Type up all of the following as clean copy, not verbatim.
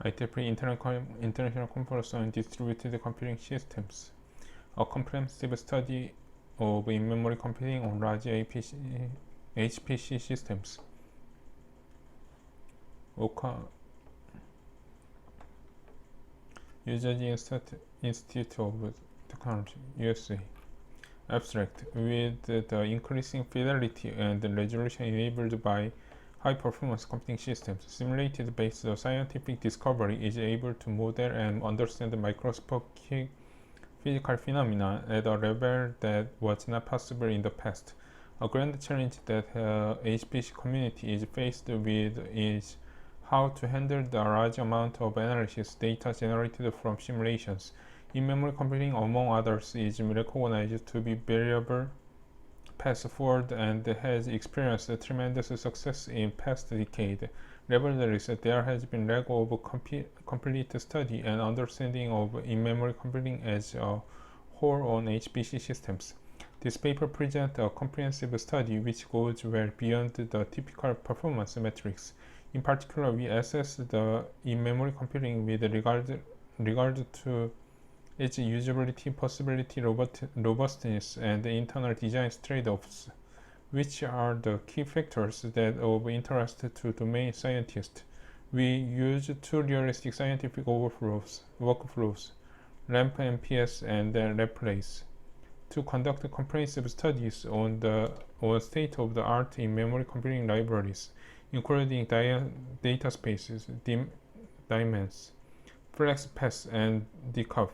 IEEE International Conference on Distributed Computing Systems, a comprehensive study of in-memory computing on large HPC systems. OCA, New Jersey Institute of Technology, USA. Abstract: with the increasing fidelity and resolution enabled by high-performance computing systems, simulated-based scientific discovery is able to model and understand microscopic physical phenomena at a level that was not possible in the past. A grand challenge that HPC community is faced with is how to handle the large amount of analysis data generated from simulations. In-memory computing, among others, is recognized to be valuable path forward and has experienced tremendous success in past decade. Nevertheless, there has been lack of complete study and understanding of in-memory computing as a whole on HPC systems. This paper presents a comprehensive study which goes well beyond the typical performance metrics. In particular, we assess the in-memory computing with regard to its usability, possibility, robustness, and internal design trade-offs, which are the key factors that of interest to domain scientists. We use two realistic scientific workflows, LAMP MPS and LabPlace, to conduct comprehensive studies on state-of-the-art in-memory computing libraries, including data spaces, DIMENS, FlexPath, and DCUF.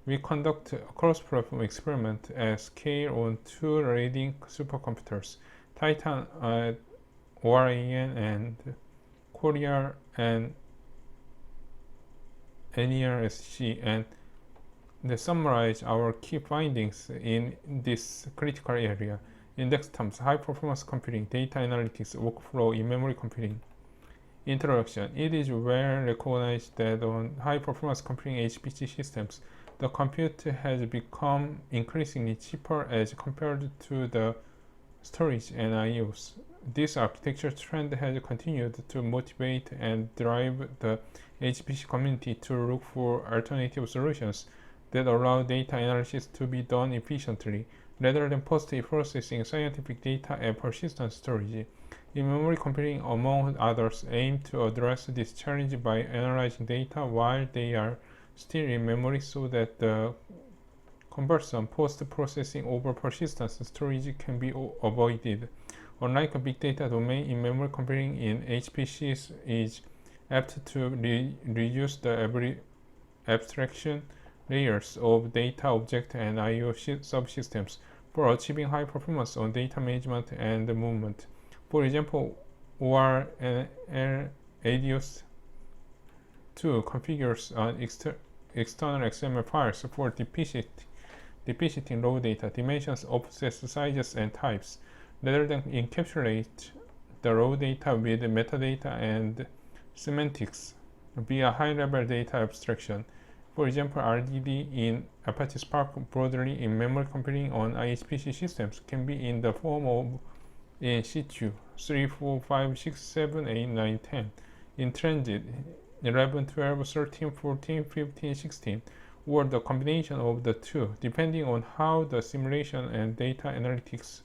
We conduct a cross-platform experiment at scale on two leading supercomputers, Titan at ORAN and Korea and NERSC, and summarize our key findings in this critical area. Index terms: high-performance computing, data analytics, workflow, in-memory computing. Introduction: it is well recognized that on high-performance computing HPC systems, the compute has become increasingly cheaper as compared to the storage and IOs. This architecture trend has continued to motivate and drive the HPC community to look for alternative solutions that allow data analysis to be done efficiently, rather than post-processing scientific data and persistent storage. In-memory computing, among others, aim to address this challenge by analyzing data while they are still in memory so that the conversion post-processing over persistence storage can be avoided. Unlike a big data domain, in-memory computing in HPCs is apt to reduce the abstraction layers of data object and IO subsystems for achieving high performance on data management and movement. For example, OR and ADIOS 2 configures an external XML files for depositing raw data, dimensions, offsets, sizes, and types, rather than encapsulate the raw data with metadata and semantics via high-level data abstraction. For example, RDD in Apache Spark broadly in memory computing on HPC systems can be in the form of in situ 3, 4, 5, 6, 7, 8, 9, 10, in transit 11, 12, 13, 14, 15, 16, or the combination of the two, depending on how the simulation and data analytics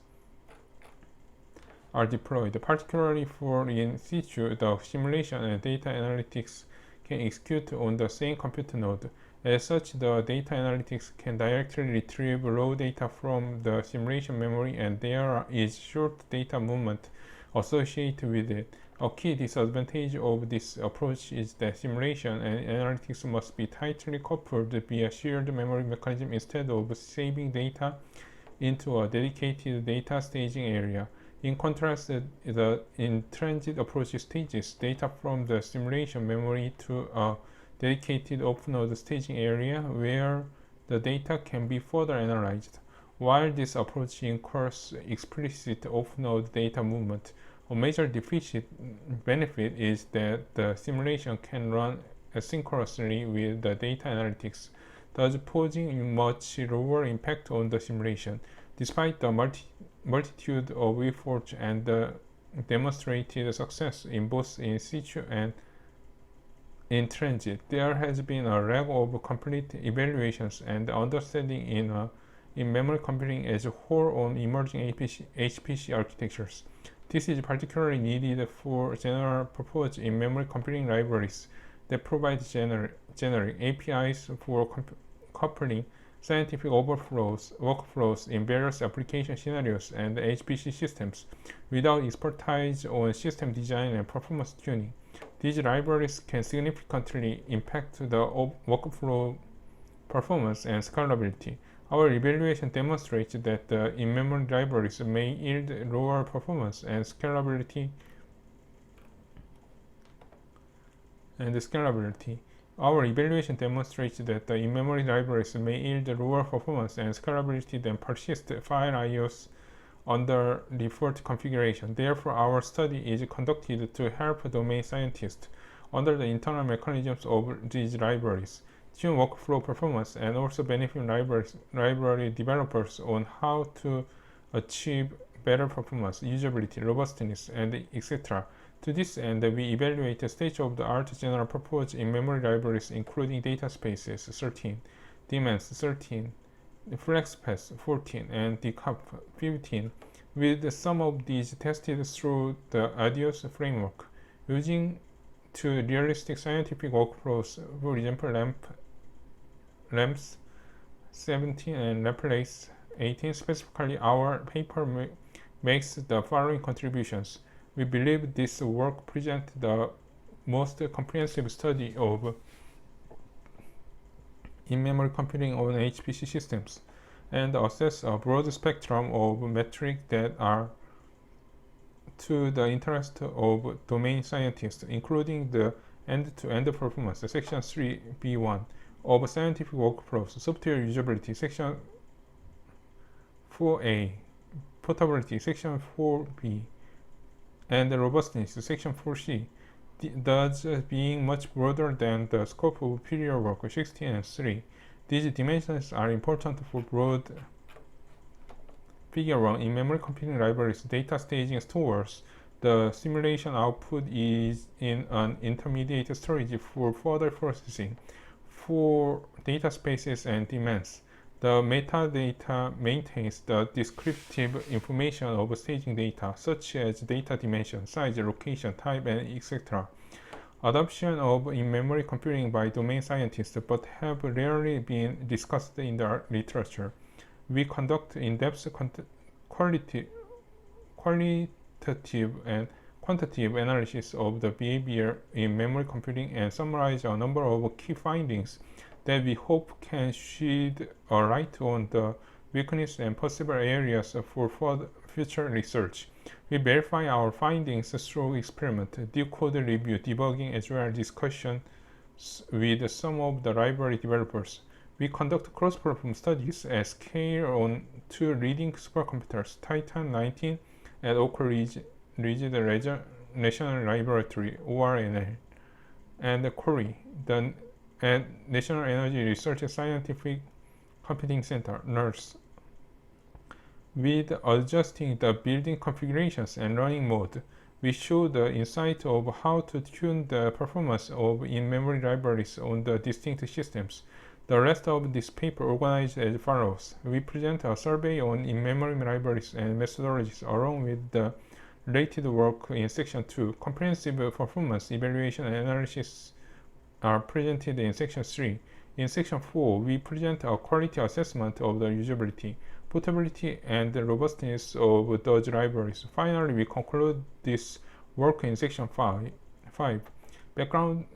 are deployed. Particularly for in situ, the simulation and data analytics can execute on the same compute node. As such, the data analytics can directly retrieve raw data from the simulation memory, and there is short data movement associated with it. A key disadvantage of this approach is that simulation and analytics must be tightly coupled via shared memory mechanism instead of saving data into a dedicated data staging area. In contrast, the in-transit approach stages data from the simulation memory to a dedicated off-node staging area where the data can be further analyzed. While this approach incurs explicit off-node data movement, a major benefit is that the simulation can run asynchronously with the data analytics, thus posing much lower impact on the simulation. Despite the multitude of efforts and the demonstrated success in both in situ and in transit. There has been a lack of complete evaluations and understanding in memory computing as a whole on emerging HPC architectures. This is particularly needed for general purpose in memory computing libraries that provide generic APIs for coupling scientific workflows in various application scenarios and HPC systems without expertise on system design and performance tuning. These libraries can significantly impact the workflow performance and scalability. Our evaluation demonstrates that the in-memory libraries may yield lower performance and scalability. Our evaluation demonstrates that the in-memory libraries may yield lower performance and scalability than persist file IOs under default configuration. Therefore, our study is conducted to help domain scientists under the internal mechanisms of these libraries tune workflow performance and also benefit library developers on how to achieve better performance, usability, robustness, and etc. To this end, we evaluate the state-of-the-art general purpose in-memory libraries including data spaces 13, daemons 13, FlexPath 14, and decap 15, with some of these tested through the ADIOS framework, using two realistic scientific workflows, for example LAMPS 17 and Laplace 18. Specifically, our paper makes the following contributions. We believe this work presents the most comprehensive study of in-memory computing on HPC systems and assess a broad spectrum of metrics that are to the interest of domain scientists, including the end-to-end performance, section 3b1 of scientific workflows, software usability, section 4a, portability, section 4b, and robustness, section 4c, thus being much broader than the scope of prior work 16 and 3. These dimensions are important for broad. Figure 1. In memory computing libraries, data staging stores. The simulation output is in an intermediate storage for further processing for data spaces and demands. The metadata maintains the descriptive information of staging data, such as data dimension, size, location, type, and etc. Adoption of in-memory computing by domain scientists, but have rarely been discussed in the literature. We conduct in-depth qualitative and quantitative analysis of the behavior in memory computing and summarize a number of key findings that we hope can shed a light on the weakness and possible areas for future research. We verify our findings through experiment, decode review, debugging, as well as discussion with some of the library developers. We conduct cross-platform studies at scale on two leading supercomputers, Titan 19 at Oak Ridge National Laboratory (ORNL) and Cori, the National Energy Research Scientific Computing Center (NERSC). With adjusting the building configurations and running mode, we show the insight of how to tune the performance of in-memory libraries on the distinct systems. The rest of this paper organized as follows. We present a survey on in-memory libraries and methodologies along with the related work in section 2. Comprehensive performance evaluation and analysis are presented in section 3. In section 4, we present a quality assessment of the usability, portability, and the robustness of those libraries. Finally, we conclude this work in section 5. Background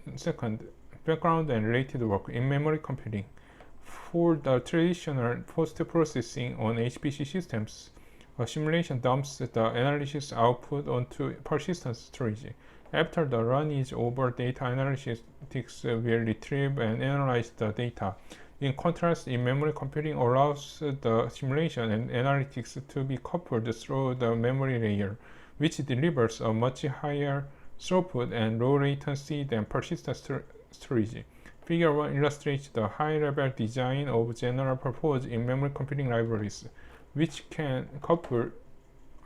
and related work in memory computing. For the traditional post-processing on HPC systems, a simulation dumps the analysis output onto persistent storage. After the run is over, data analytics will retrieve and analyze the data. In contrast, in-memory computing allows the simulation and analytics to be coupled through the memory layer, which delivers a much higher throughput and low latency than persistent storage. Figure 1 illustrates the high-level design of general purpose in-memory computing libraries, which can couple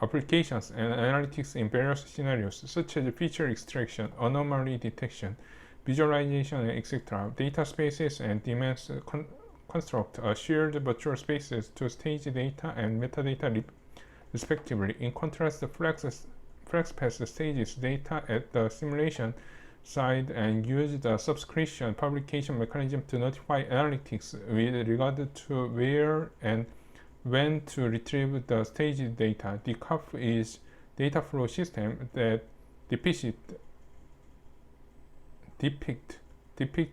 applications and analytics in various scenarios, such as feature extraction, anomaly detection, visualization, etc. Data spaces and demands construct shared virtual spaces to stage data and metadata respectively. In contrast, the FlexPath stages data at the simulation side and use the subscription publication mechanism to notify analytics with regard to where and when to retrieve the staged data. DCUF is data flow system that depict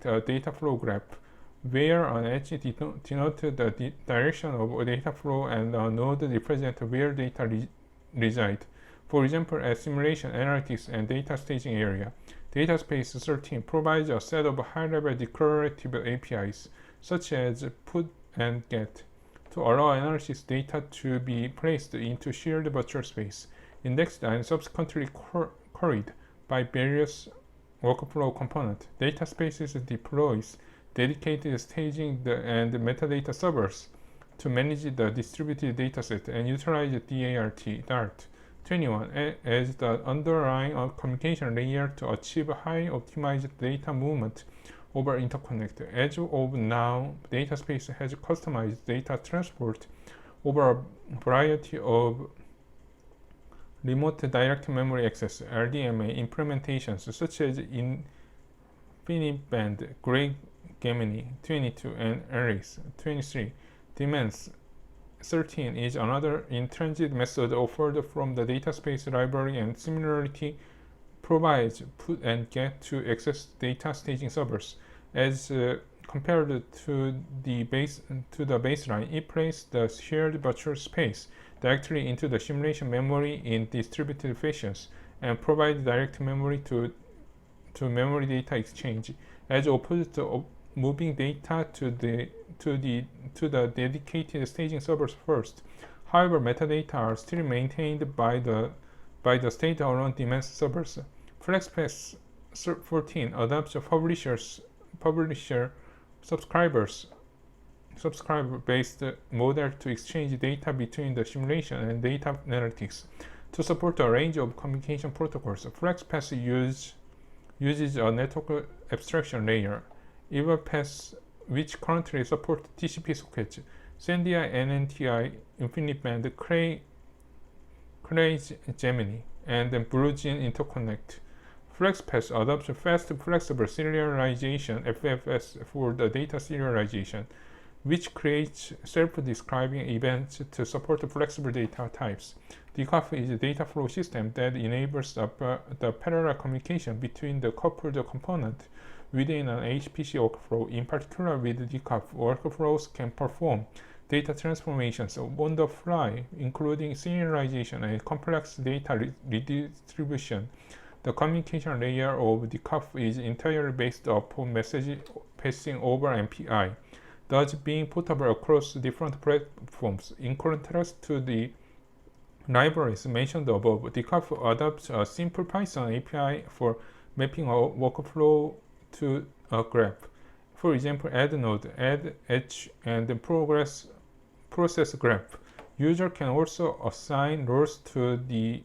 a data flow graph where an edge denotes the direction of data flow and a node represents where data reside. For example, at simulation, analytics, and data staging area, Dataspace 13 provides a set of high-level declarative APIs, such as put and get, to allow analysis data to be placed into shared virtual space, indexed and subsequently queried by various workflow components. Dataspaces deploys dedicated staging and metadata servers to manage the distributed dataset and utilize DART21 as the underlying communication layer to achieve high optimized data movement over interconnect. As of now, Dataspace has customized data transport over a variety of remote direct memory access (RDMA) implementations such as InfiniBand, Gray Gemini 22, and Aries 23. Demands 13 is another in-transit method offered from the Dataspace library and similarly provides put and get to access data staging servers. As compared to the baseline, it places the shared virtual space directly into the simulation memory in distributed fashions and provides direct memory to memory data exchange, as opposed to moving data to the dedicated staging servers first. However, metadata are still maintained by the state-alone demand servers. FlexPath 14 adopts a publisher subscriber-based model to exchange data between the simulation and data analytics. To support a range of communication protocols, FlexPath uses a network abstraction layer, EverPath, which currently supports TCP sockets, Sandia, NNTI, InfiniBand, Cray Gemini, and BlueGene interconnect. FlexPath adopts fast flexible serialization (FFS) for the data serialization, which creates self-describing events to support flexible data types. DCUF is a data flow system that enables the parallel communication between the coupled components within an HPC workflow. In particular, with DCUF, workflows can perform data transformations on the fly, including serialization and complex data redistribution. The communication layer of DCUF is entirely based upon message passing over MPI, thus being portable across different platforms. In contrast to the libraries mentioned above, DCUF adopts a simple Python API for mapping a workflow to a graph. For example, add node, add edge, and process graph. User can also assign roles to the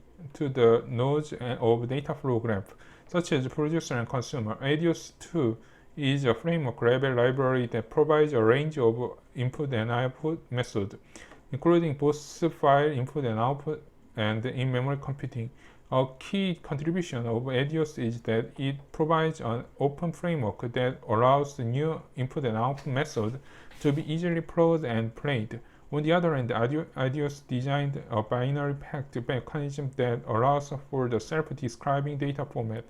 nodes of data flow graph, such as producer and consumer. ADIOS 2 is a framework level library that provides a range of input and output methods, including both file input and output and in-memory computing. A key contribution of ADIOS is that it provides an open framework that allows the new input and output method to be easily plugged and played. On the other hand, ADIOS designed a binary packed mechanism that allows for the self-describing data format.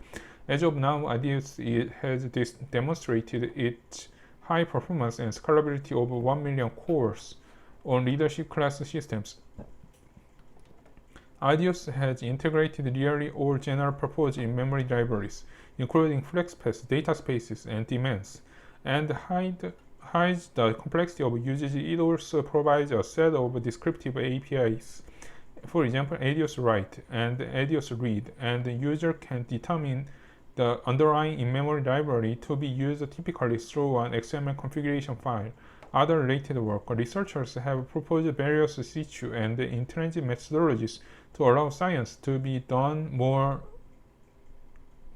As of now, ADIOS has demonstrated its high performance and scalability over 1 million cores on leadership class systems. ADIOS has integrated nearly all general purpose in-memory libraries, including FlexPath, dataspaces, and demands, and hides the complexity of usage. It also provides a set of descriptive APIs, for example, ADIOS write and ADIOS read, and the user can determine the underlying in-memory library to be used typically through an XML configuration file. Other related work, researchers have proposed various situ and in-transit methodologies to allow science to be done more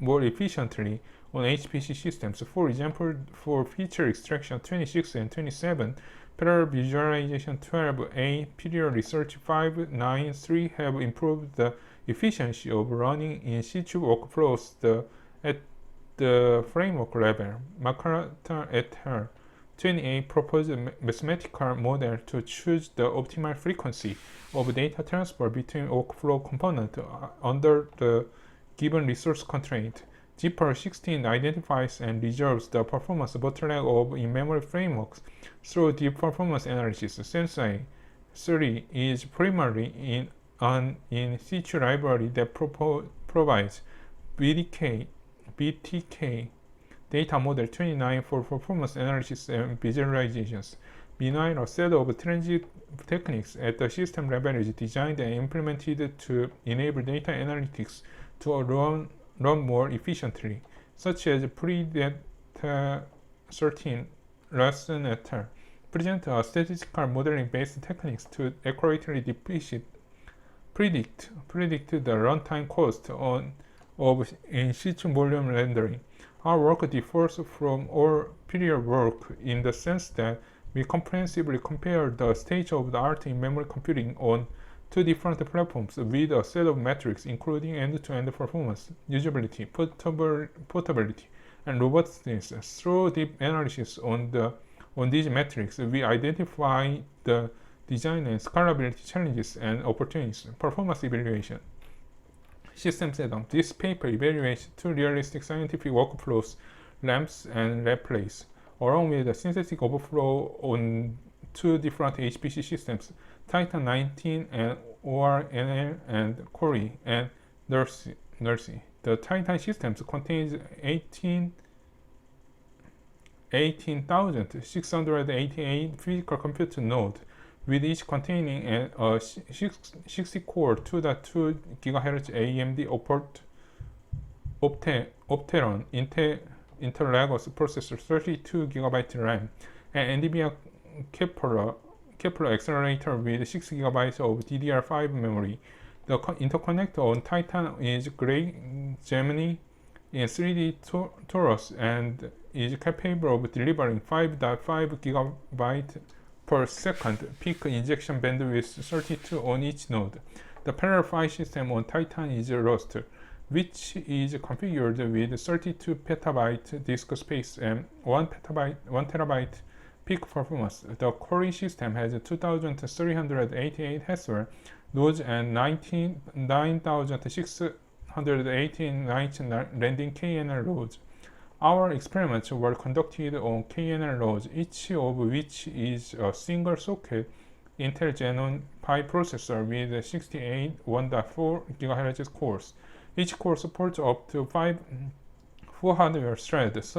efficiently on HPC systems. For example, for feature extraction 26 and 27, parallel visualization 12A, period research 593 have improved the efficiency of running in situ workflows at the framework level. Makarata et al. 28 proposed a mathematical model to choose the optimal frequency of data transfer between workflow components under the given resource constraint. GPR16 identifies and resolves the performance bottleneck of in-memory frameworks through deep performance analysis. Sensei 3 is primarily an in-situ library that provides BTK data model 29 for performance analysis and visualizations. Meanwhile, a set of transit techniques at the system level is designed and implemented to enable data analytics to run more efficiently, such as Predata 13, Larson et al. Present a statistical modeling-based techniques to accurately predict the runtime cost of in-situ volume rendering. Our work differs from all prior work in the sense that we comprehensively compare the state of the art in memory computing on two different platforms with a set of metrics including end-to-end performance, usability, portability, and robustness. Through deep analysis on these metrics, we identify the design and scalability challenges and opportunities. Performance evaluation. System setup. This paper evaluates two realistic scientific workflows, LAMPS and LabPlace, along with a synthetic overflow on two different HPC systems, Titan 19 and ORNL and Cori and NERSI. The Titan systems contains 18,688 physical computer nodes, with each containing a 60-core 2.2 GHz AMD Opteron Intel Lagos processor, 32 GB RAM, and NVIDIA Kepler accelerator with 6 GB of DDR5 memory. The interconnect on Titan is gray Gemini in 3D torus and is capable of delivering 5.5 GB per second peak injection bandwidth 32 on each node. The parallel file system on Titan is Rust, which is configured with 32 petabyte disk space and 1 terabyte peak performance. The Cori system has 2,388 Haswell nodes and 9,618 night landing KNL nodes. Our experiments were conducted on KNL nodes, each of which is a single socket Intel Xenon Pi processor with 68 1.4 GHz cores. Each core supports up to 4 hardware threads,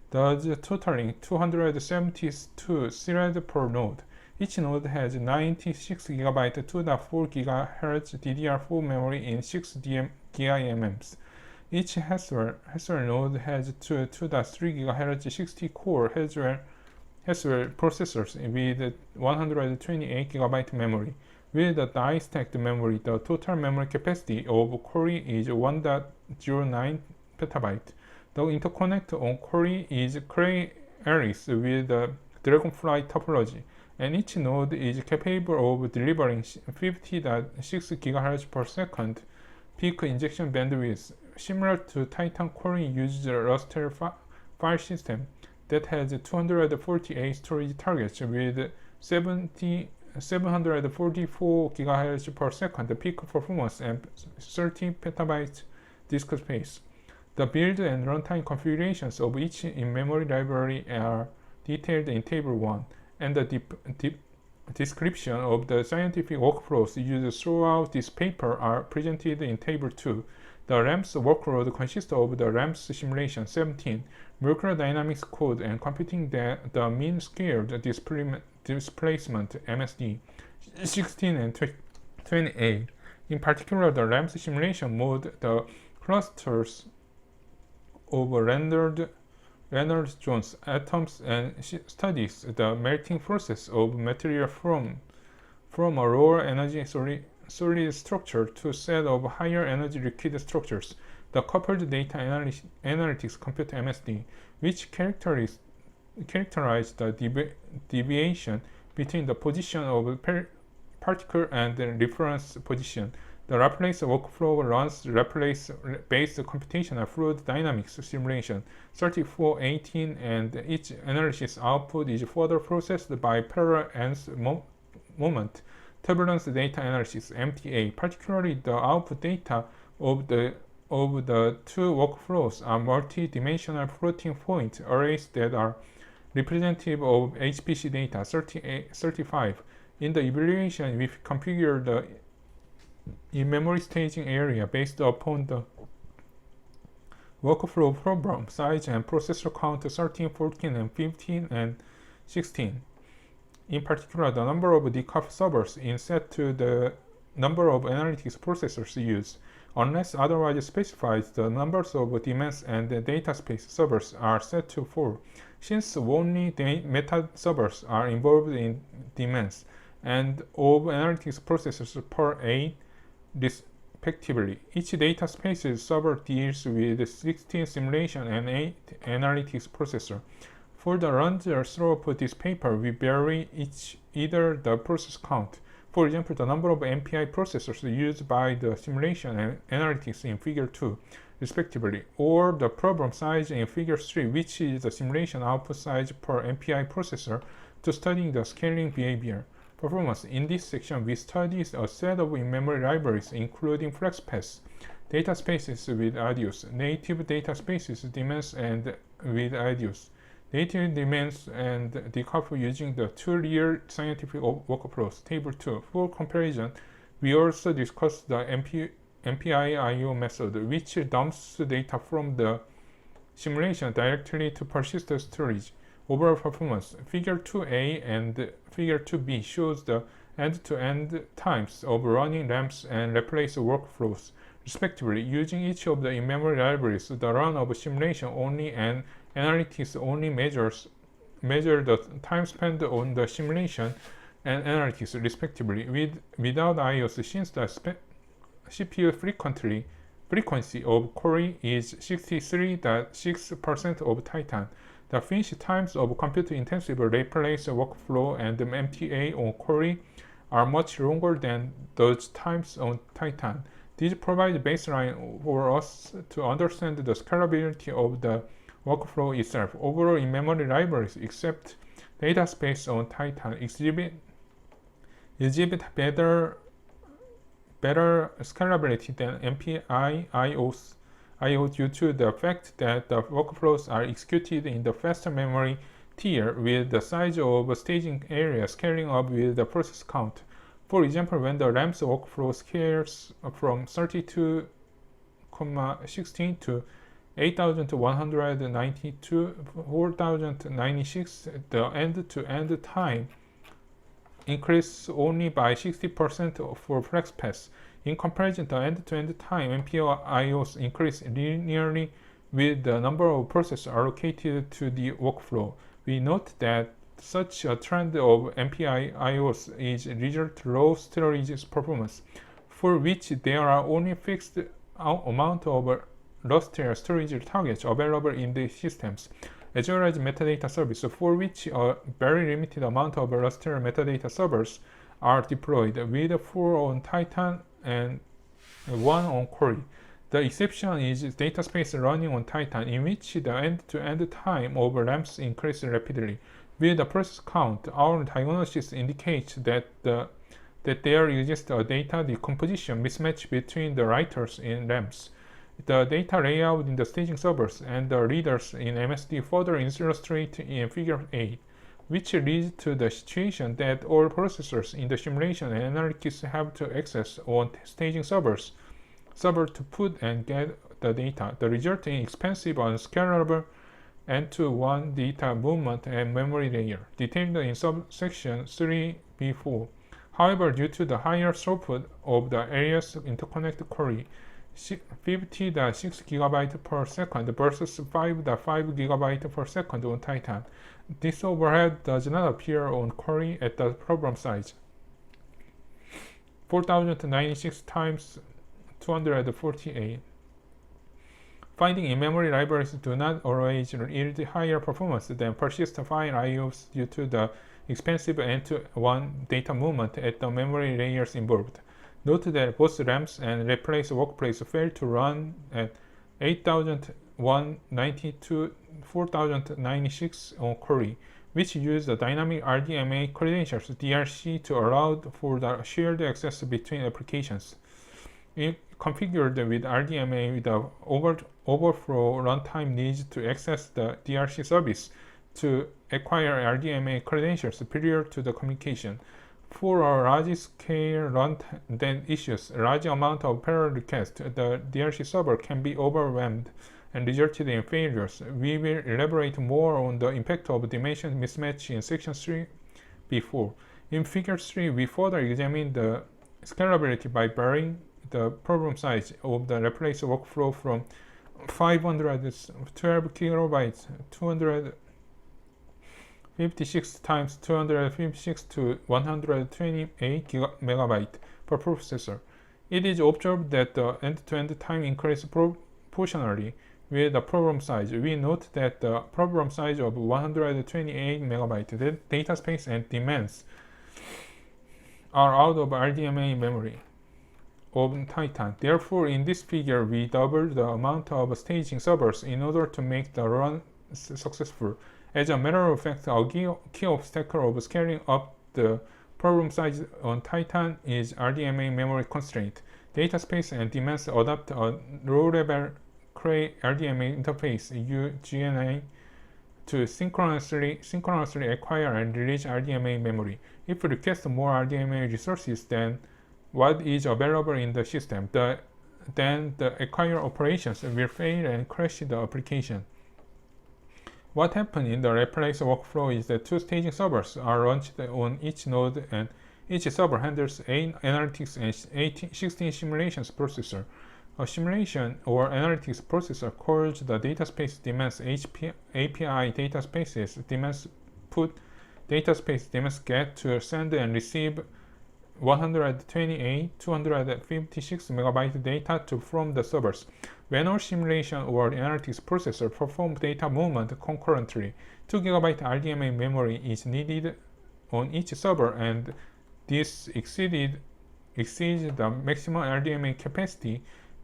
thus totaling 272 threads per node. Each node has 96 GB 2.4 GHz DDR4 memory in 6 DIMMs. Each Haswell node has two 2.3 GHz 60-core Haswell processors with 128 GB memory. With the die-stacked memory, the total memory capacity of Cori is 1.09 petabyte. The interconnect on Cori is Cray Alice with the Dragonfly topology, and each node is capable of delivering 50.6 GHz per second peak injection bandwidth. Similar to Titan, Cori uses a raster file system that has 248 storage targets with 744 GHz per second peak performance and 30 petabytes disk space. The build and runtime configurations of each in-memory library are detailed in Table 1, and the description of the scientific workflows used throughout this paper are presented in Table 2. The RAMPS workload consists of the RAMPS simulation 17, molecular dynamics code, and computing the mean scaled displacement MSD 16 and 28. In particular, the RAMPS simulation mode, the clusters of rendered Reynolds-Jones atoms and studies the melting process of material from a lower energy solid structure to a set of higher energy liquid structures. The the coupled data analytics compute MSD, which characterize the deviation between the position of particle and the reference position. The Laplace workflow runs Laplace-based computational fluid dynamics simulation 3418, and each analysis output is further processed by parallel ends moment turbulence data analysis (MTA). Particularly, the output data of the two workflows are multi-dimensional floating point arrays that are representative of HPC data 35. In the evaluation, we configure the in-memory staging area based upon the workflow problem size and processor count 13, 14, and 15, and 16. In particular, the number of decaf servers is set to the number of analytics processors used. Unless otherwise specified, the numbers of daemons and data space servers are set to 4. Since only meta servers are involved in daemons and of analytics processors per 8 respectively, each data space server deals with 16 simulation and 8 analytics processor. For the runs through this paper, we vary either the process count, for example, the number of MPI processors used by the simulation and analytics in Figure 2, respectively, or the problem size in Figure 3, which is the simulation output size per MPI processor, to studying the scaling behavior. Performance. In this section, we studied a set of in-memory libraries, including FlexPath, data spaces with IDOs, native data spaces, daemons, and with IDOs, native daemons, and decouple using the two real scientific workflows. Table 2. For comparison, we also discussed the MPI-IO method, which dumps data from the simulation directly to persistent storage. Overall performance. Figure 2a and Figure 2b shows the end-to-end times of running ramps and Laplace workflows, respectively. Using each of the in-memory libraries, the run of simulation only and analytics only measure the time spent on the simulation and analytics, respectively. Without IOs, since the CPU frequency of Cori is 63.6% of Titan, the finish times of compute-intensive Laplace workflow and MTA on Cori are much longer than those times on Titan. These provide a baseline for us to understand the scalability of the workflow itself. Overall, in-memory libraries, except data space on Titan, exhibit better scalability than MPI-IO due to the fact that the workflows are executed in the faster memory tier with the size of staging area scaling up with the process count. For example, when the RAM's workflow scales from 32,16 to 8,192 4,096, the end-to-end time increases only by 60% for FlexPath. In comparison, the end-to-end time MPI-IOs increase linearly with the number of processors allocated to the workflow. We note that such a trend of MPI-IOs is result to low storage performance, for which there are only fixed amount of raster storage targets available in the systems, as well as metadata service, for which a very limited amount of raster metadata servers are deployed, with 4 on Titan and 1 on Cori. The exception is data space running on Titan, in which the end-to-end time of ramps increases rapidly. With the process count, our diagnosis indicates that there exists a data decomposition mismatch between the writers in ramps, the data layout in the staging servers, and the readers in MSD, further illustrated in Figure 8, which leads to the situation that all processors in the simulation and analytics have to access on staging server to put and get the data. The result in expensive and scalable N-to-1 data movement and memory layer, detailed in subsection 3b4. However, due to the higher throughput of the area's interconnect Cori, 50.6 GB per second versus 5.5 GB per second on Titan, this overhead does not appear on Cori at the problem size 4096 times 248. Finding in-memory libraries do not always yield higher performance than persistent file IOs due to the expensive end-to-one data movement at the memory layers involved. Note that both RAMs and replace workplace fail to run at 800190 to 4096 on query, which use the dynamic RDMA credentials (DRC) to allow for the shared access between applications. If configured with RDMA, the overflow runtime needs to access the DRC service to acquire RDMA credentials prior to the communication. For a large-scale runtime that issues a large amount of parallel requests, the DRC server can be overwhelmed and resulted in failures. We will elaborate more on the impact of dimension mismatch in section 3 before. In figure 3, we further examine the scalability by varying the problem size of the replace workflow from 512 kilobytes 256 times 256 to 128 megabyte per processor. It is observed that the end-to-end time increases proportionally with the problem size. We note that the problem size of 128 megabyte data space and demands are out of RDMA memory of Titan. Therefore, in this figure, we doubled the amount of staging servers in order to make the run successful. As a matter of fact, a key obstacle of scaling up the problem size on Titan is RDMA memory constraint. Data space and demands adopt a low-level Cray RDMA interface (UGNA) to synchronously acquire and release RDMA memory. If we request more RDMA resources than what is available in the system, then the acquire operations will fail and crash the application. What happens in the replace workflow is that two staging servers are launched on each node, and each server handles 8 analytics and 16 simulations processor. A simulation or analytics processor calls the data space demands API data spaces demands put data space demands get to send and receive 128 256 megabyte data from the servers. When our simulation or analytics processor perform data movement concurrently, 2 GB RDMA memory is needed on each server, and this exceeds the maximum RDMA capacity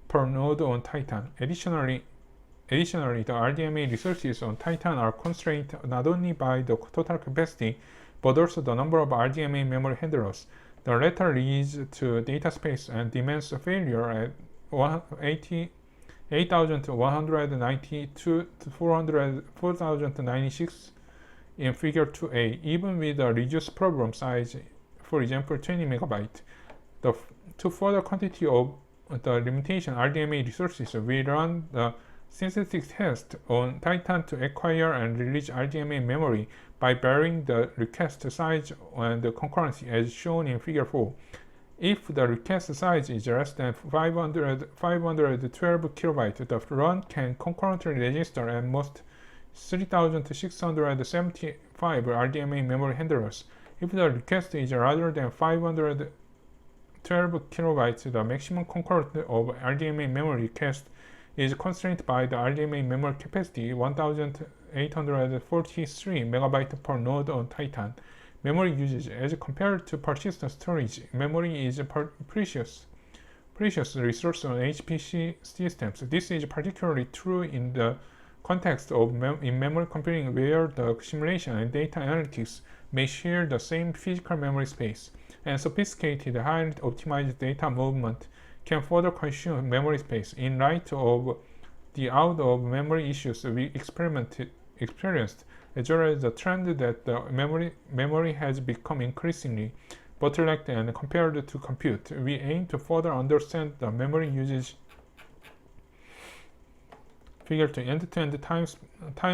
per node on Titan. Additionally, the RDMA resources on Titan are constrained not only by the total capacity, but also the number of RDMA memory handlers. The latter leads to data space and demands failure at 8192 to 4096 in figure 2a, even with a reduced problem size, for example 20 megabyte. To further quantity of the limitation RDMA resources, we run the synthetic test on Titan to acquire and release RDMA memory by varying the request size and the concurrency as shown in figure 4. If the request size is less than 512 kilobytes, the run can concurrently register at most 3675 RDMA memory handlers. If the request is larger than 512 kilobytes, the maximum concurrent of RDMA memory request is constrained by the RDMA memory capacity 1843 megabyte per node on Titan. Memory usage as compared to persistent storage, memory is a precious resource on HPC systems. This is particularly true in the context of in-memory computing, where the simulation and data analytics may share the same physical memory space, and sophisticated, highly optimized data movement can further consume memory space. In light of the out-of-memory issues we experienced, as well as the trend that the memory has become increasingly bottlenecked and compared to compute, we aim to further understand the memory usage figure to end-to-end time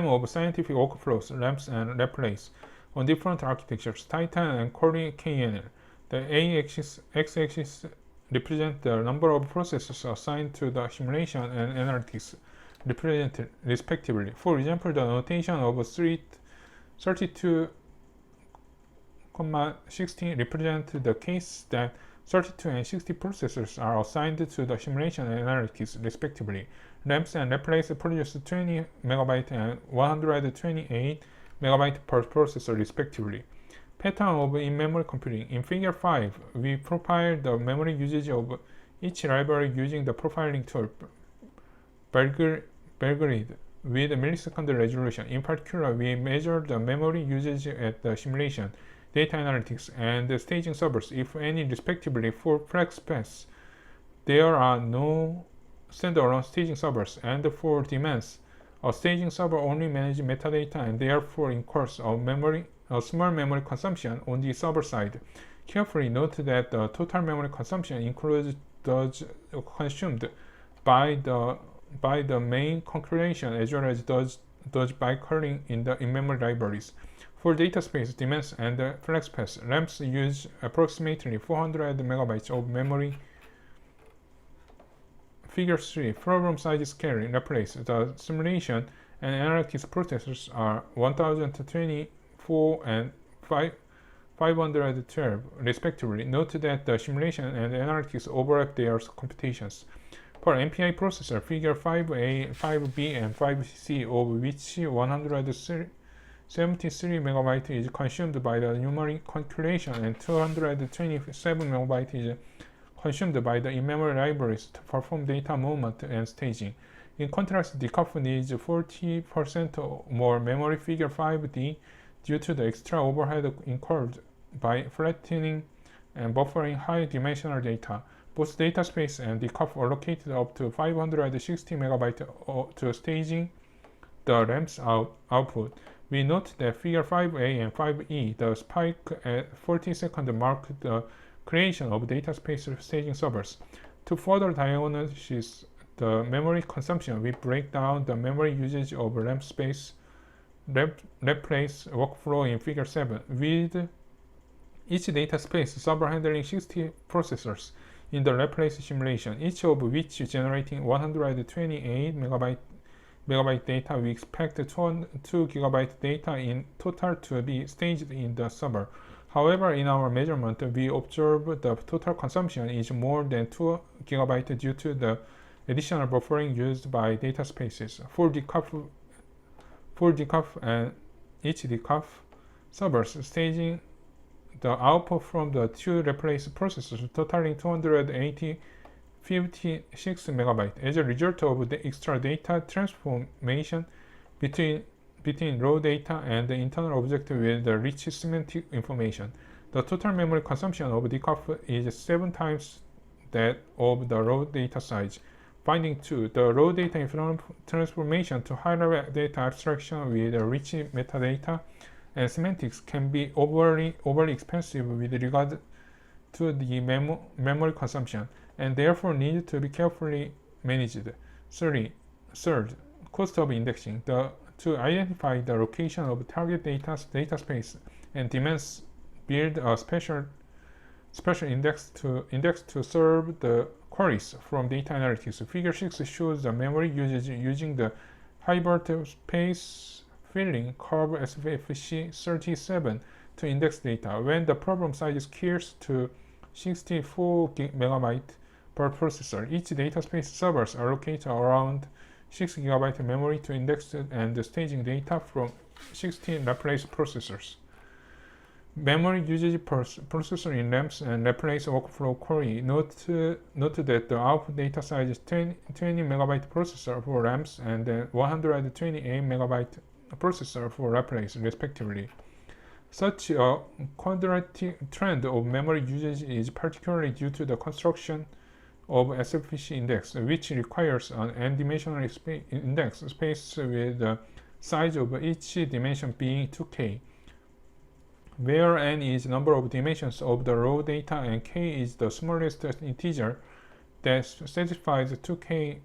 of scientific workflows, ramps, and replays on different architectures, Titan and Corey KNL. The x-axis represents the number of processes assigned to the simulation and analytics represented respectively. For example, the notation of 32,16 represents the case that 32 and 60 processors are assigned to the simulation and analytics respectively. RAMs and Laplace produce 20 MB and 128 MB per processor respectively. Pattern of in-memory computing. In Figure 5, we profile the memory usage of each library using the profiling tool Belgrid with millisecond resolution. In particular, we measure the memory usage at the simulation, data analytics, and the staging servers, if any, respectively. For FlexPath, there are no standalone staging servers, and for demands, a staging server only manages metadata and therefore incurs a small memory consumption on the server side. Carefully note that the total memory consumption includes those consumed by the main calculation as well as those by calling in the in-memory libraries. For data space demands and FlexPath, RAMs use approximately 400 MB of memory. Figure 3, problem size scaling. Laplace. The simulation and analytics processors are 1024 and 512 respectively. Note that the simulation and analytics overlap their computations. For MPI processor, figure 5A, 5B, and 5C, of which 173 MB is consumed by the numeric calculation and 227 MB is consumed by the in-memory libraries to perform data movement and staging. In contrast, decaf needs 40% more memory. Figure 5D, due to the extra overhead incurred by flattening and buffering high-dimensional data. Both data space and decaf allocated up to 560 MB to staging the RAM's output. We note that Figure 5A and 5E, the spike at 40 seconds mark the creation of data space staging servers. To further diagnose the memory consumption, we break down the memory usage of RAM space Laplace workflow in Figure 7, with each data space server handling 60 processors in the Laplace simulation, each of which generating 128 megabyte data. We expect 2 GB data in total to be staged in the server. However, in our measurement, we observe the total consumption is more than 2 GB due to the additional buffering used by data spaces. For decaf and each decaf servers staging the output from the two Laplace processors, totaling 256 MB. As a result of the extra data transformation between raw data and the internal object with the rich semantic information, the total memory consumption of decaf is 7 times that of the raw data size. Finding 2. The raw data transformation to high-level data abstraction with rich metadata and semantics can be overly expensive with regard to the memory consumption, and therefore need to be carefully managed. Third, cost of indexing. To identify the location of target data space and demands, build a special index to serve the queries from data analytics. Figure 6 shows the memory usage using the hyperspace filling curve SFFC37 to index data. When the problem size scales to 64 MB per processor, each data space servers allocate around 6 GB memory to index and staging data from 16 Laplace processors. Memory usage per processor in RAMs and Laplace workflow query. Note that the output data size is 20 MB processor for RAMs and 128 MB processor for Laplace, respectively. Such a quadratic trend of memory usage is particularly due to the construction of SFFC index, which requires an n-dimensional index space with the size of each dimension being 2k, where n is number of dimensions of the raw data and k is the smallest integer that satisfies 2k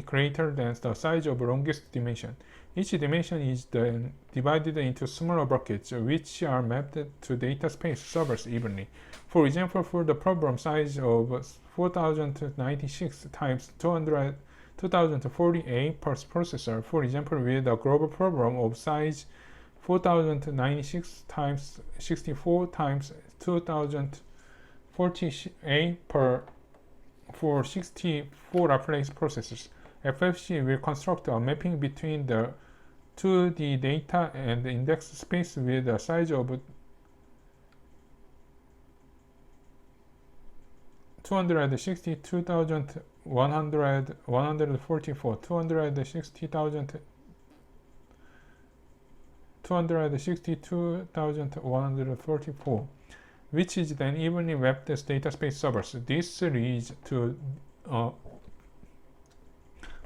greater than the size of longest dimension. Each dimension is then divided into smaller buckets, which are mapped to data space servers evenly. For example, for the problem size of 4096 times 2048 per processor, for example, with a global problem of size 4096 times 64 times 2048 for 64 Laplace processors, FFC will construct a mapping between the 2D data and the index space with a size of 262,144, which is then evenly mapped as data space servers. This leads to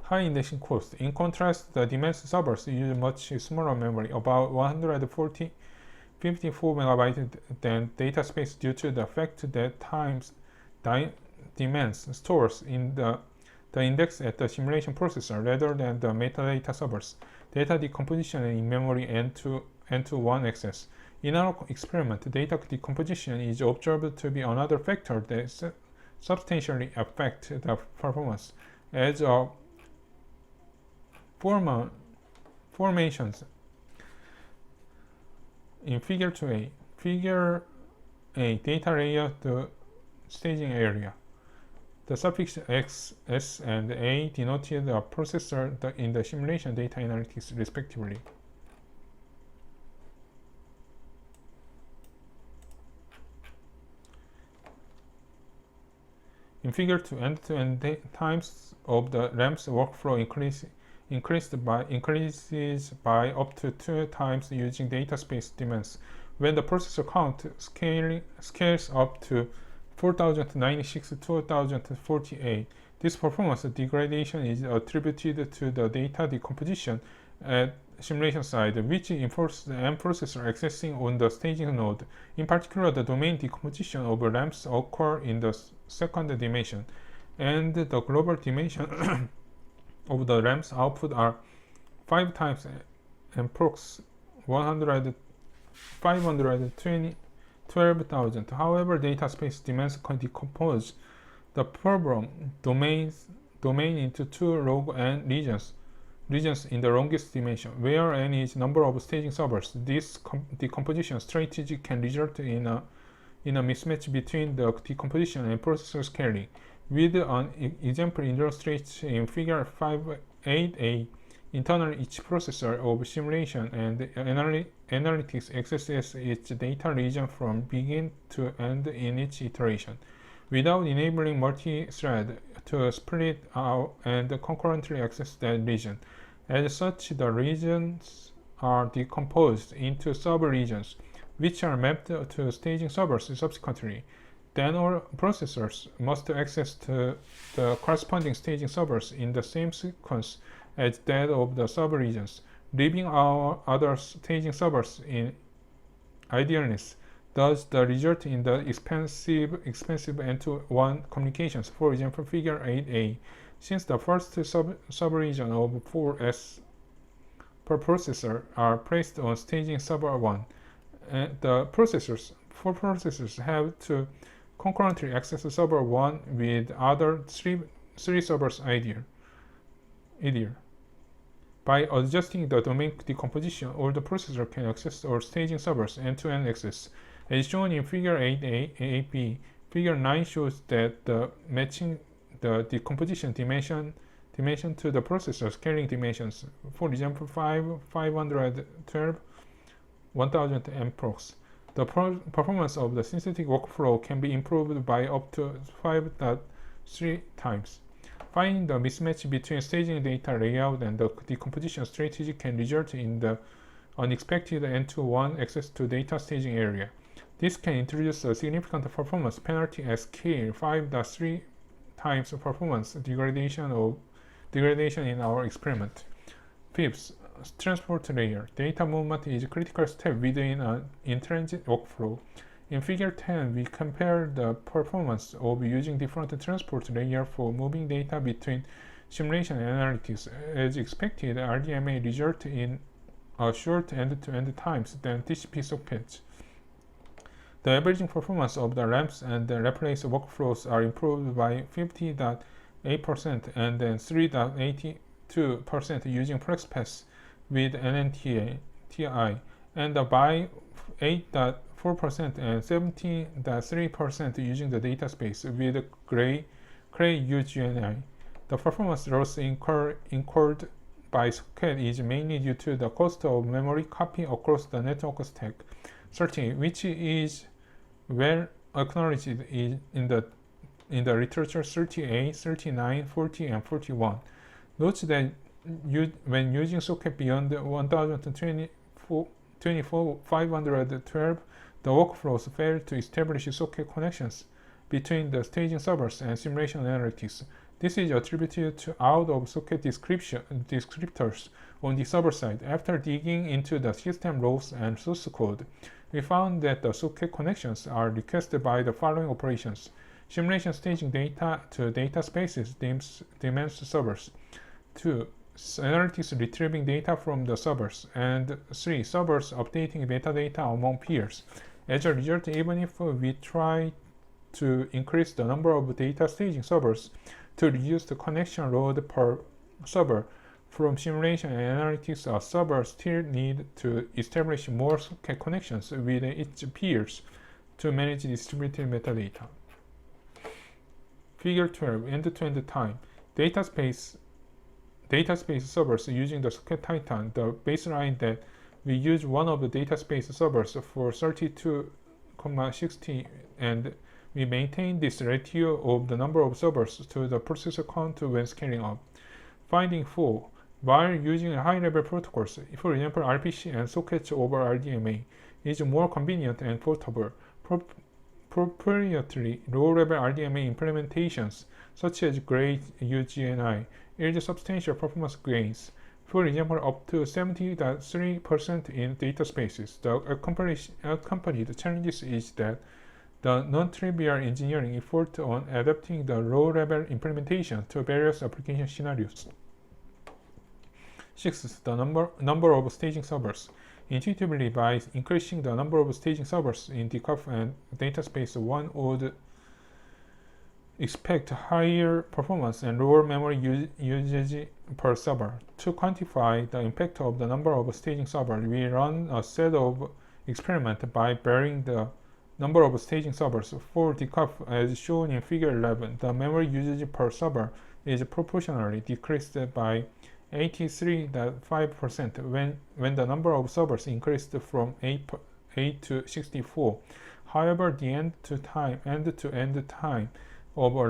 high indexing cost. In contrast, the Daemon servers use much smaller memory, about 54 megabytes than data space, due to the fact that Daemon stores in the index at the simulation processor rather than the metadata servers. Data decomposition in memory N2-1 access. In our experiment, data decomposition is observed to be another factor that substantially affects the performance, as a formations in Figure 2a. Figure A, data layout, the staging area. The suffix x, s, and a denoted a processor in the simulation data analytics respectively. In Figure 2, end-to-end times of the RAM's workflow increases by up to 2 times using data space demands. When the processor count scales up to 4096 to 2048, this performance degradation is attributed to the data decomposition at simulation side, which enforces the M processor accessing on the staging node. In particular, the domain decomposition of RAMs occur in the second dimension, and the global dimension of the RAM's output are 5 times approx 512,000. However, data space demands can decompose the problem domain into 2 log n regions in the longest dimension, where n is number of staging servers. This decomposition strategy can result in a mismatch between the decomposition and processor scaling, with an example illustrated in Figure 5.8a. Internally, each processor of simulation and analytics accesses its data region from begin to end in each iteration, without enabling multi-thread to split out and concurrently access that region. As such, the regions are decomposed into sub-regions, which are mapped to staging servers subsequently. Then all processors must access to the corresponding staging servers in the same sequence as that of the sub-regions, leaving our other staging servers in idleness. Thus, the result in the expensive N2-1 communications. For example, Figure 8a. Since the first sub-region of 4S per processor are placed on staging server 1, the four processors have to concurrently access server 1 with other three servers ideal. By adjusting the domain decomposition, all the processor can access all staging servers end-to-end access. As shown in Figure 8a, Figure 9 shows that the matching the decomposition dimension to the processor scaling dimensions. For example, 512, 1000 mprox. The performance of the synthetic workflow can be improved by up to 5.3 times. Finding the mismatch between staging data layout and the decomposition strategy can result in the unexpected N2-1 access to data staging area. This can introduce a significant performance penalty at scale 5.3 times performance degradation in our experiment. Fifth, transport layer. Data movement is a critical step within an in-transit workflow. In Figure 10, we compare the performance of using different transport layers for moving data between simulation and analytics. As expected, RDMA result in a short end-to-end times than TCP sockets. The averaging performance of the ramps and the replace workflows are improved by 50.8% and then 3.82% using FlexPath with NNTI, and by 8.4% and 17.3% using the data space with Cray UGNI. The performance loss incurred by socket is mainly due to the cost of memory copy across the network stack, 13, which is well acknowledged in the literature 30A, 39, 40, and 41. Note that when using socket beyond 1024,512, the workflows fail to establish socket connections between the staging servers and simulation analytics. This is attributed to out-of-socket descriptors on the server side. After digging into the system logs and source code, we found that the socket connections are requested by the following operations: simulation staging data to data spaces, demands servers; 2. Analytics retrieving data from the servers; and 3. Servers updating metadata among peers. As a result, even if we try to increase the number of data staging servers to reduce the connection load per server from simulation and analytics, a server still need to establish more socket connections with its peers to manage distributed metadata. Figure 12, end-to-end time. Data space servers using the socket Titan. The baseline that we use one of the data space servers for 32,60, and we maintain this ratio of the number of servers to the processor count when scaling up. Finding 4. While using high-level protocols, for example RPC and sockets over RDMA, is more convenient and portable. Proprietary low-level RDMA implementations, such as Gray UGNI, yield substantial performance gains. For example, up to 70.3% in data spaces. The accompanied challenges is that the non-trivial engineering effort on adapting the low-level implementation to various application scenarios. 6. The number of staging servers. Intuitively, by increasing the number of staging servers in DCUF and data space, one would expect higher performance and lower memory usage per server. To quantify the impact of the number of staging servers, we run a set of experiments by varying the number of staging servers. For DCUF, as shown in figure 11, the memory usage per server is proportionally decreased by 83.5% when the number of servers increased from 8 to 64. However, the end-to-end time of a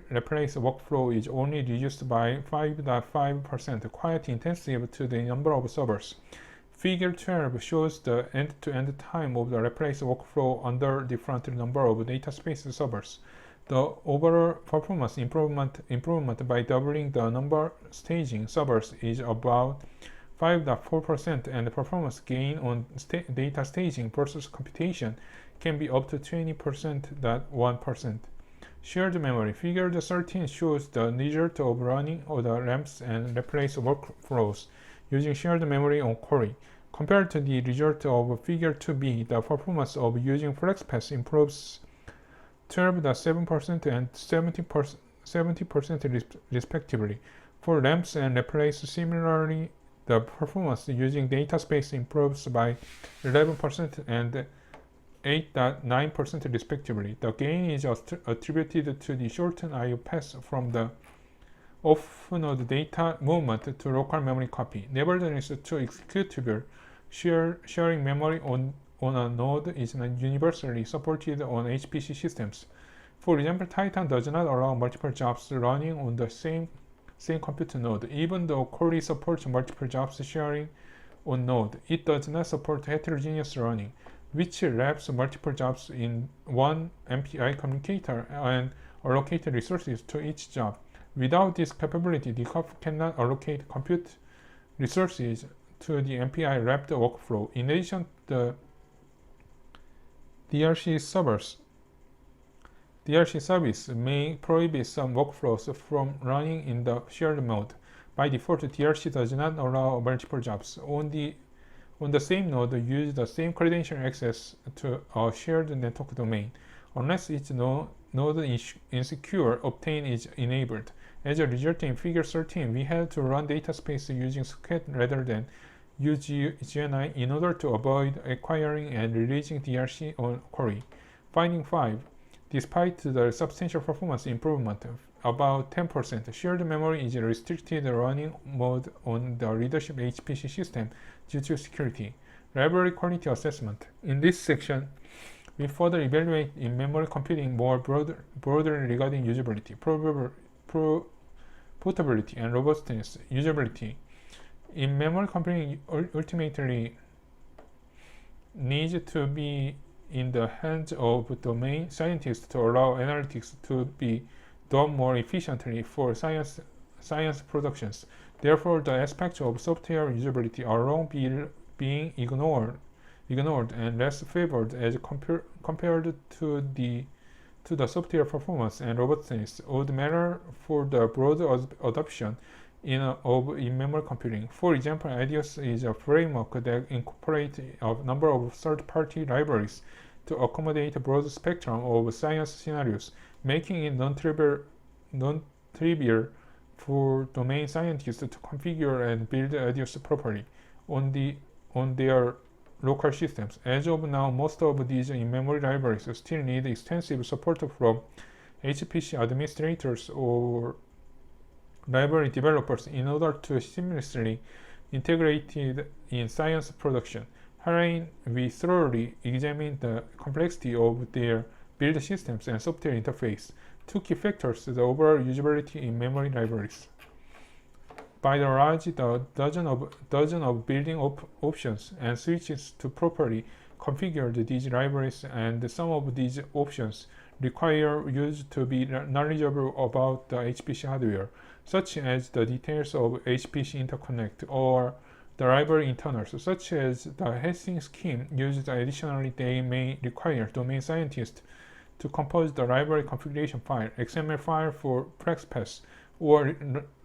replace workflow is only reduced by 5.5%, quite intensive to the number of servers. Figure 12 shows the end-to-end time of the replace workflow under different number of data space servers. The overall performance improvement by doubling the number staging servers is about 5.4%, and the performance gain on data staging versus computation can be up to 20.1%. Shared memory. Figure 13 shows the result of running all the ramps and replace workflows using shared memory on Cori. Compared to the result of figure 2b, the performance of using FlexPath improves 12.7% and 70% respectively. For ramps and replace, similarly, the performance using data space improves by 11% and 8.9% respectively. The gain is attributed to the shortened I/O path from the off-node data movement to local memory copy. Nevertheless, to executable, sharing memory on a node is not universally supported on HPC systems. For example, Titan does not allow multiple jobs running on the same compute node. Even though Cori supports multiple jobs sharing on node, it does not support heterogeneous running, which wraps multiple jobs in one MPI communicator and allocate resources to each job. Without this capability, DCUF cannot allocate compute resources to the MPI wrapped workflow. In addition, the DRC service may prohibit some workflows from running in the shared mode. By default, DRC does not allow multiple jobs on the same node use the same credential access to a shared network domain, unless its node insecure obtain is enabled. As a result, in figure 13, we had to run data space using socket rather than UGNI in order to avoid acquiring and releasing DRC on Cori. Finding 5. Despite the substantial performance improvement, about 10%. Shared memory is a restricted running mode on the leadership HPC system due to security. Library quality assessment. In this section, we further evaluate in-memory computing more broadly regarding usability, portability, and robustness. Usability. In-memory computing ultimately needs to be in the hands of domain scientists to allow analytics to be done more efficiently for science productions. Therefore, the aspects of software usability are long being ignored and less favored as compared to the software performance and robustness would matter for the broad adoption of in-memory computing. For example, IDEOS is a framework that incorporates a number of third-party libraries to accommodate a broad spectrum of science scenarios, making it non-trivial for domain scientists to configure and build IDEOS properly on their local systems. As of now, most of these in-memory libraries still need extensive support from HPC administrators or library developers in order to seamlessly integrate it in science production. Herein, we thoroughly examine the complexity of their build systems and software interface, two key factors the overall usability in memory libraries. By and large, the dozen of building options and switches to properly configure these libraries, and some of these options require users to be knowledgeable about the HPC hardware, such as the details of HPC interconnect or the library internals, such as the hashing scheme used. Additionally, they may require domain scientists to compose the library configuration file, XML file for FlexPath, or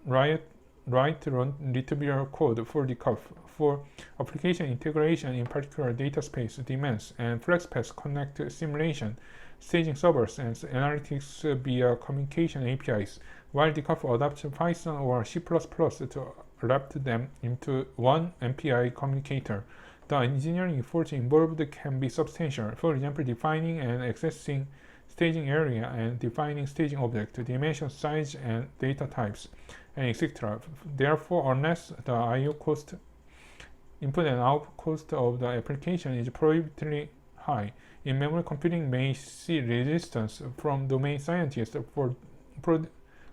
write readable code for the CUF. For application integration, in particular data space demands and FlexPath connect simulation, staging servers, and analytics via communication APIs, while the CUF adopts Python or C++ to adapt them into one MPI communicator. The engineering efforts involved can be substantial, for example, defining and accessing staging area and defining staging object, dimension, size, and data types, and etc. Therefore, unless the I/O cost, input and output cost of the application is prohibitively high, in-memory computing may see resistance from domain scientists for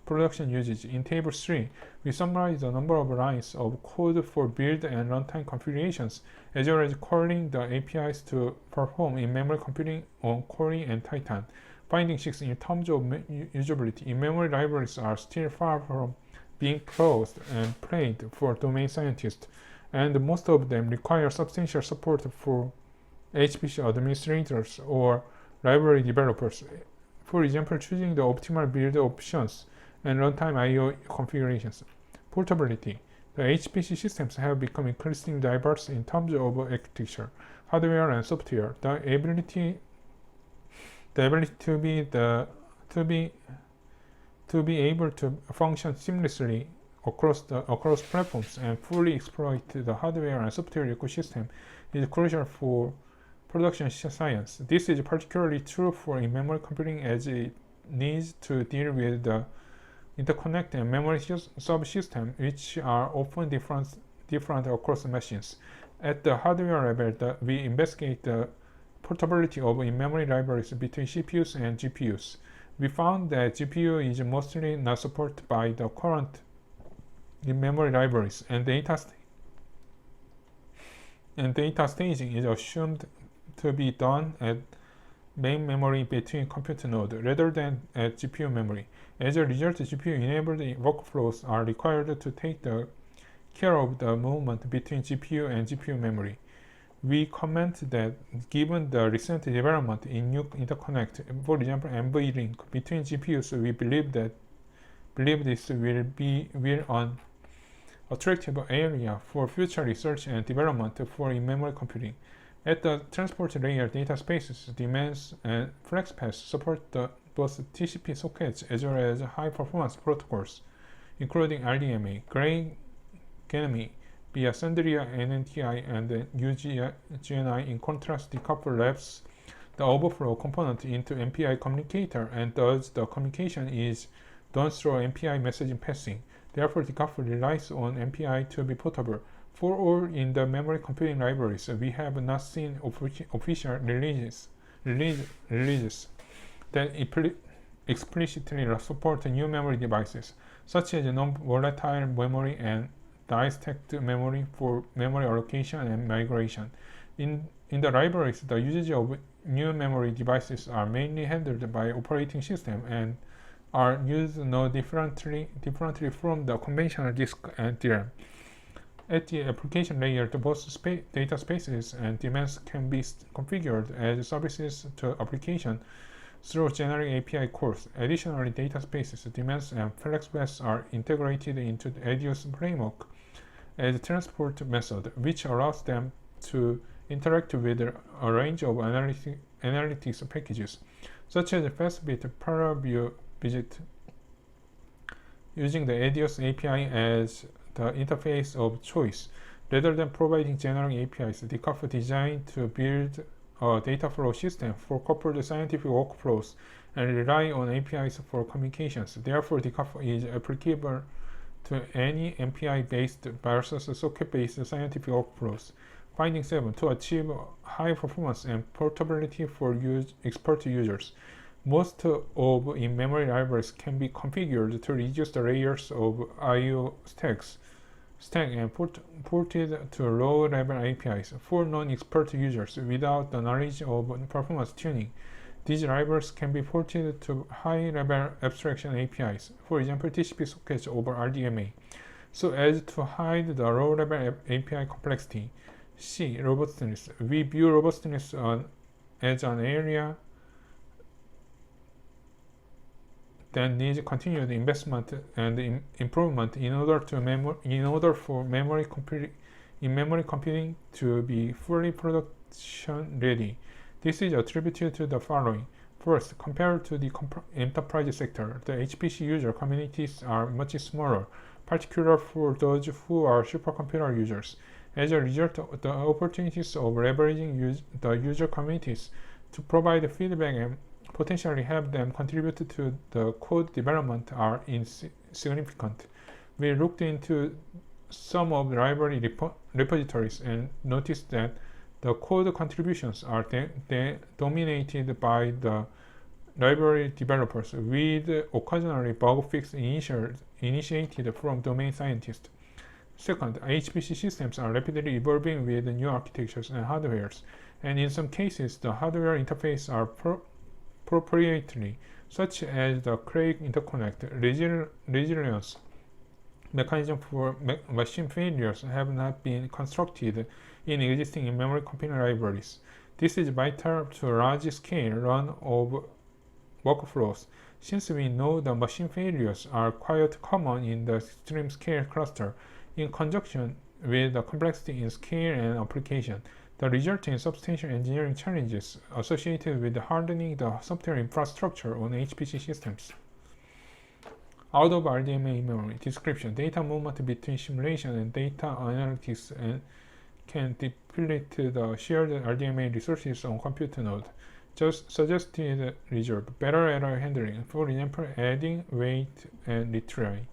production usage. In Table 3, we summarize the number of lines of code for build and runtime configurations, as well as calling the APIs to perform in-memory computing on Cori and Titan. Finding 6, in terms of usability, in-memory libraries are still far from being closed and played for domain scientists, and most of them require substantial support for HPC administrators or library developers. For example, choosing the optimal build options and runtime I/O configurations. Portability. The HPC systems have become increasingly diverse in terms of architecture, hardware, and software. The ability to be able to function seamlessly across platforms and fully exploit the hardware and software ecosystem is crucial for production science. This is particularly true for in-memory computing, as it needs to deal with the interconnect and memory subsystems, which are often different across machines. At the hardware level, we investigate the portability of in-memory libraries between CPUs and GPUs. We found that GPU is mostly not supported by the current in-memory libraries, and data staging is assumed to be done at main memory between compute nodes rather than at GPU memory. As a result, GPU-enabled workflows are required to take care of the movement between GPU and GPU memory. We comment that given the recent development in new interconnect, for example, NVLink between GPUs, we believe this will be an attractive area for future research and development for in-memory computing. At the transport layer, data spaces, demands, and FlexPath support both TCP sockets as well as high-performance protocols, including RDMA, Gray-GNME, via Sandria, NNTI, and UGNI. In contrast, decouple wraps the overflow component into MPI communicator, and thus the communication is done through MPI messaging passing. Therefore, decouple relies on MPI to be portable. For all in the memory computing libraries, we have not seen official releases that explicitly support new memory devices, such as non-volatile memory and die-stacked memory for memory allocation and migration. In the libraries, the usage of new memory devices are mainly handled by operating system and are used no differently from the conventional disk and DRAM. At the application layer, both data spaces and demands can be configured as services to application through generic API calls. Additionally, data spaces, demands, and FlexBus are integrated into the ADIOS framework as a transport method, which allows them to interact with a range of analytics packages, such as FastBit ParaView Visit, using the ADIOS API as the interface of choice, rather than providing generic APIs. Decouple designed to build a data flow system for coupled scientific workflows and rely on APIs for communications. Therefore, decouple is applicable to any MPI-based versus socket-based scientific workflows. Finding 7. To achieve high performance and portability for expert users, most of in-memory libraries can be configured to reduce the layers of I/O stack and ported to low-level APIs for non-expert users without the knowledge of performance tuning. These libraries can be ported to high-level abstraction APIs, for example TCP sockets over RDMA, so as to hide the low-level API complexity. C. Robustness. We view robustness as an area that needs continued investment and improvement in order for memory computing to be fully production ready. This is attributed to the following. First, compared to the enterprise sector, the HPC user communities are much smaller, particularly for those who are supercomputer users. As a result, the opportunities of leveraging the user communities to provide feedback and potentially have them contribute to the code development are insignificant. We looked into some of the library repositories and noticed that the code contributions are dominated by the library developers, with occasionally bug fix initiated from domain scientists. Second, HPC systems are rapidly evolving with new architectures and hardwares, and in some cases, the hardware interfaces are proprietary, such as the Craig interconnect. Resilience mechanisms for machine failures have not been constructed in existing in-memory computing libraries. This is vital to large-scale run of workflows, since we know the machine failures are quite common in the extreme scale cluster. In conjunction with the complexity in scale and application, the result in substantial engineering challenges associated with hardening the software infrastructure on HPC systems. Out of RDMA memory description, data movement between simulation and data analytics can deplete the shared RDMA resources on compute node. Just suggested result: better error handling, for example, adding weight and retry.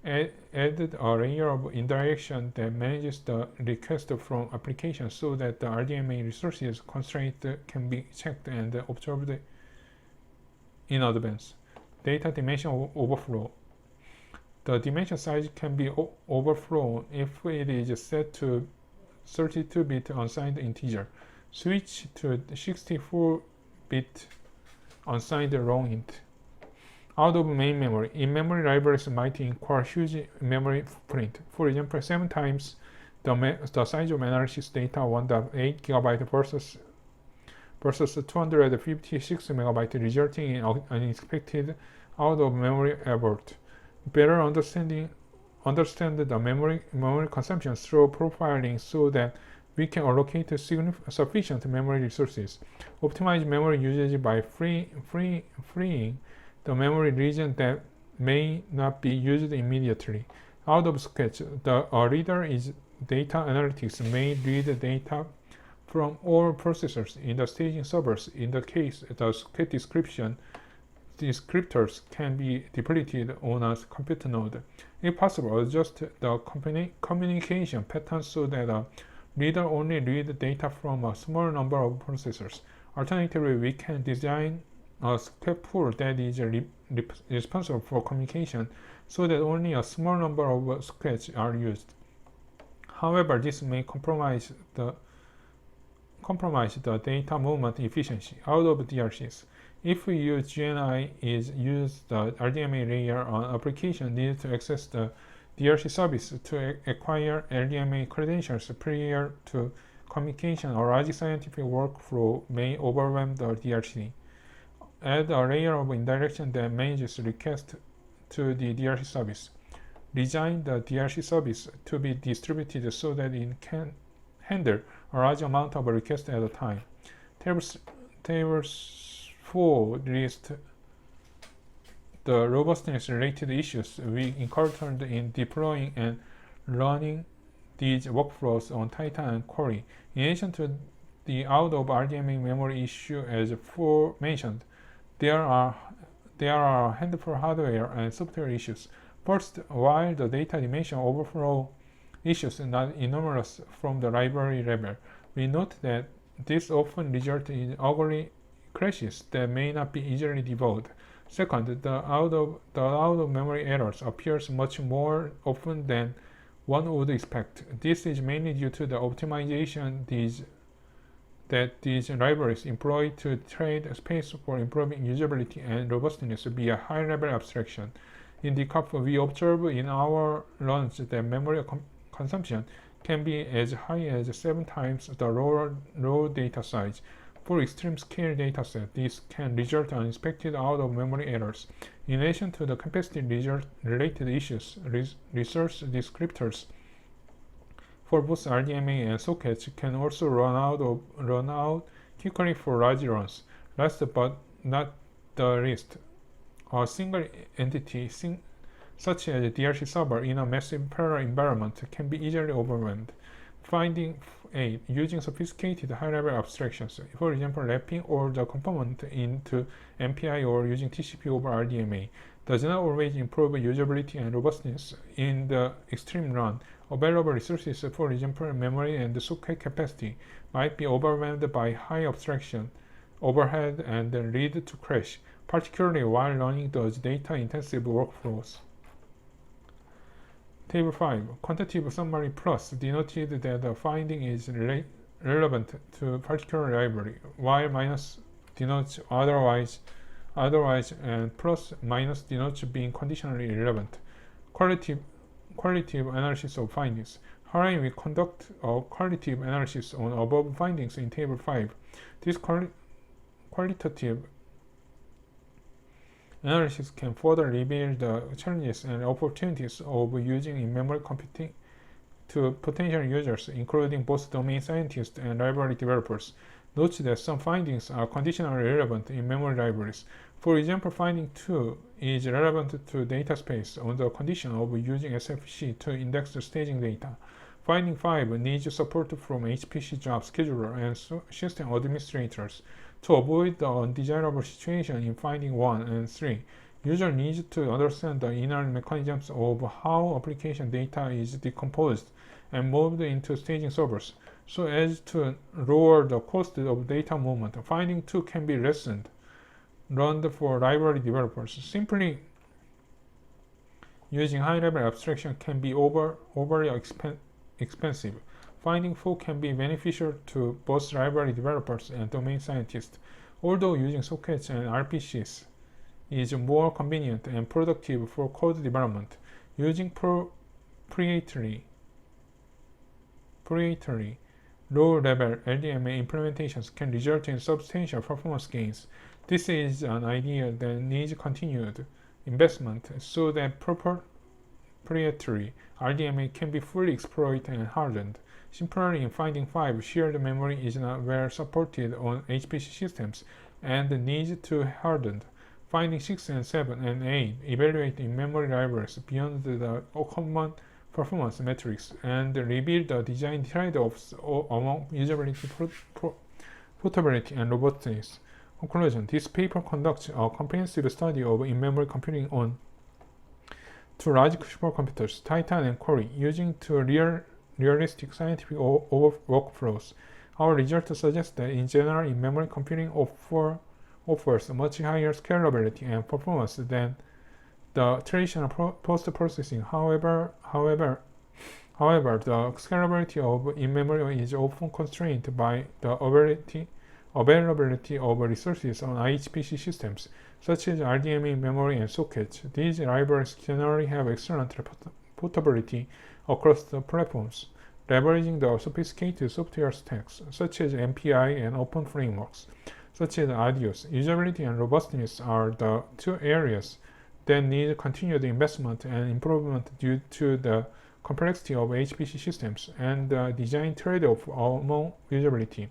Added a layer of indirection that manages the request from applications so that the RDMA resources constraint can be checked and observed in advance. Data dimension overflow. The dimension size can be overflown if it is set to 32-bit unsigned integer. Switch to 64-bit unsigned long int. Out of main memory, in-memory libraries might require huge memory footprint. For example, 7 times the size of analysis data 1.8 GB versus 256 MB, resulting in unexpected out-of-memory abort. Better understand the memory consumption through profiling so that we can allocate sufficient memory resources. Optimize memory usage by freeing the memory region that may not be used immediately. Out of sketch, a reader is data analytics may read data from all processors in the staging servers. In the case, the socket description descriptors can be depleted on a compute node. If possible, adjust the communication pattern so that a reader only reads data from a small number of processors. Alternatively, we can design a script pool that is responsible for communication so that only a small number of scripts are used. However, this may compromise the data movement efficiency out of DRCs. If we use GNI use the RDMA layer on application needs to access the DRC service to acquire RDMA credentials prior to communication, or large scientific workflow may overwhelm the DRC. Add a layer of indirection that manages requests to the DRC service. Design the DRC service to be distributed so that it can handle a large amount of requests at a time. Tables 4 lists the robustness related issues we encountered in deploying and running these workflows on Titan and Cori. In addition to the out of RDMA memory issue as aforementioned, there are a handful of hardware and software issues. First, while the data dimension overflow issues are not enormous from the library level, we note that this often results in ugly crashes that may not be easily debugged. Second, the out of memory errors appears much more often than one would expect. This is mainly due to the optimization that these libraries employ to trade space for improving usability and robustness via high-level abstraction. In the CUP, we observe in our runs that memory consumption can be as high as 7 times the raw data size. For extreme scale dataset, this can result in unexpected out-of-memory errors. In addition to the capacity-related issues, resource descriptors for both RDMA and sockets can also run out quickly for large runs. Last but not the least, a single entity such as a DRC server in a massive parallel environment can be easily overwhelmed. Finding 8. Using sophisticated high-level abstractions, for example wrapping all the component into MPI or using TCP over RDMA, does not always improve usability and robustness. In the extreme run, available resources, for example memory and socket capacity, might be overwhelmed by high abstraction overhead and lead to crash, particularly while running those data-intensive workflows. Table 5. Quantitative summary plus denoted that the finding is relevant to particular library, while minus denotes otherwise, and plus minus denotes being conditionally irrelevant. Qualitative analysis of findings. Here we conduct a qualitative analysis on above findings in Table 5. This qualitative analysis can further reveal the challenges and opportunities of using in-memory computing to potential users, including both domain scientists and library developers. Note that some findings are conditionally relevant in memory libraries. For example, finding 2 is relevant to data space on the condition of using SFC to index the staging data. Finding 5 needs support from HPC job scheduler and system administrators. To avoid the undesirable situation in finding 1 and 3, user needs to understand the inner mechanisms of how application data is decomposed and moved into staging servers, so as to lower the cost of data movement. Finding 2 can be learned for library developers. Simply using high-level abstraction can be overly expensive. Finding 4 can be beneficial to both library developers and domain scientists, although using sockets and RPCs is more convenient and productive for code development. Using proprietary low-level LDMA implementations can result in substantial performance gains. This is an idea that needs continued investment so that proprietary RDMA can be fully exploited and hardened. Similarly, in finding 5, shared memory is not well supported on HPC systems and needs to be hardened. Finding 6 and 7 and 8 evaluate in-memory libraries beyond the common performance metrics and reveal the design trade-offs among usability, portability, and robustness. Conclusion. This paper conducts a comprehensive study of in-memory computing on two large supercomputers, Titan and Cori, using two realistic scientific workflows. Our results suggest that in general, in-memory computing offers much higher scalability and performance than the traditional post-processing. However, the scalability of in-memory is often constrained by the availability of resources on HPC systems, such as RDMA memory and sockets. These libraries generally have excellent portability across the platforms, leveraging the sophisticated software stacks, such as MPI and open frameworks, such as Adios. Usability and robustness are the two areas that need continued investment and improvement due to the complexity of HPC systems and the design trade-off among usability,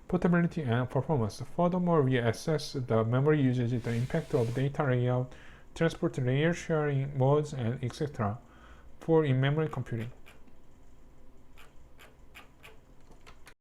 portability, and performance. Furthermore, we assess the memory usage, the impact of data layout, transport layer sharing modes, and etc. for in-memory computing.